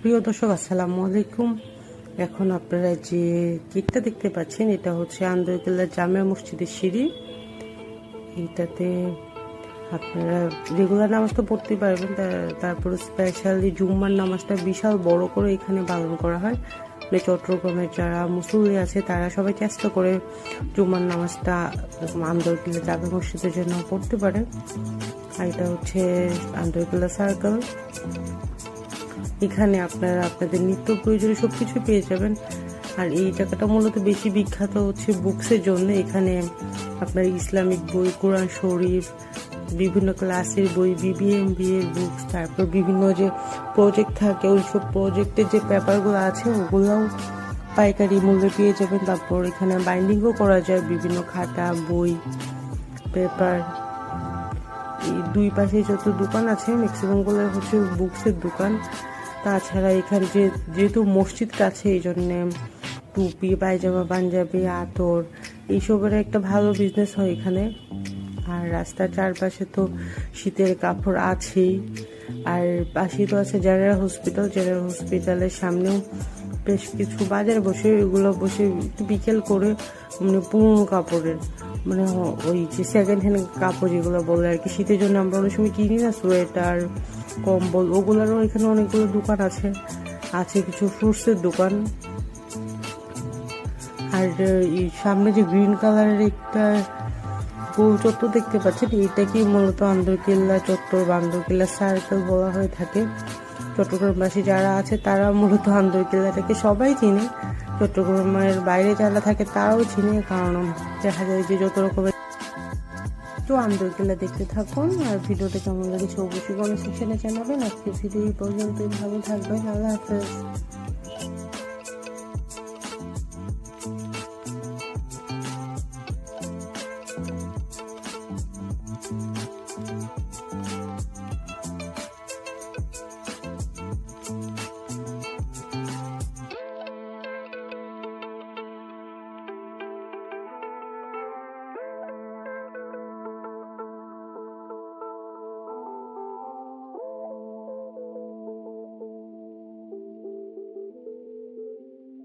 প্রিয় দর্শক, আসসালামু আলাইকুম। এখন আপনারা যে গেটটা দেখতে পাচ্ছেন, এটা হচ্ছে আন্দরকিল্লা জামে মসজিদের সিঁড়ি। এইটাতে আপনারা রেগুলার নামাজ তো পড়তে পারবেন, তারপরে স্পেশালি জুম্মার নামাজটা বিশাল বড় করে এখানে পালন করা হয়। চট্টগ্রামের যারা মুসল্লি আছে তারা সবাই চেষ্টা করে জুম্মার নামাজটা আন্দরকিল্লা জামে মসজিদের জন্য পড়তে পারে। আর এটা হচ্ছে আন্দরকিল্লা সার্কেল। এখানে আপনারা আপনাদের নিত্য প্রয়োজনীয় সবকিছু পেয়ে যাবেন। আর এই জায়গাটা মূলত বেশি বিখ্যাত হচ্ছে বুকসের জন্য। এখানে আপনার ইসলামিক বই, কোরআন শরীফ, বিভিন্ন ক্লাসের বই, বিবিএমবি এর বুকস, তারপর বিভিন্ন যে প্রজেক্ট থাকে ওইসব প্রজেক্টের যে পেপারগুলো আছে ওগুলোও পাইকারি মূল্যে পেয়ে যাবেন। তারপর এখানে বাইন্ডিংও করা যায় বিভিন্ন খাতা, বই, পেপার। এই দুই পাশে যত দোকান আছে ম্যাক্সিমামগুলো হচ্ছে বুকসের দোকান। তাছাড়া এখানে যেহেতু মসজিদ কাছে, এই জন্যে টুপি, পায়জামা, পাঞ্জাবি, আতর এইসবের একটা ভালো বিজনেস হয় এখানে। আর রাস্তার চারপাশে তো শীতের কাপড় আছেই। আর পাশেই তো আছে জেনারেল হসপিটাল। জেনারেল হসপিটালের সামনেও বেশ কিছু বাজার বসে, ওইগুলো বসে একটু বিকেল করে মানে পুরনো কাপড়ের, মানে ওই যে সেকেন্ড হ্যান্ড কাপড় যেগুলো বলে আর কি, শীতের জন্য আমরা অনেক সময় কিনি না, সোয়েটার, কম্বল, ওগুলোরও এখানে অনেকগুলো দোকান আছে। কিছু ফ্রুটসের দোকান। আর এই সামনে যে গ্রিন কালারের একটা গোল চত্বর দেখতে পাচ্ছেন, এইটাকেই মূলত আন্দরকিল্লা চত্বর বা আন্দরকিল্লা সার্কেল বলা হয়ে থাকে। চট্টগ্রামবাসী যারা আছে তারা মূলত আন্দরকিল্লাটাকে সবাই চিনে। চট্টগ্রামের বাইরে যারা থাকে তারাও চিনে, কারণ দেখা যায় যে যত রকমের। তো আন্দরকিল্লা দেখতে থাকুন। আর ভিডিওটা কেমন লেগেছে অবশ্যই কমেন্ট সেকশনে জানাবেন। আজকে ভিডিও এই পর্যন্তই। ভালো থাকবেন। আল্লাহ হাফেজ।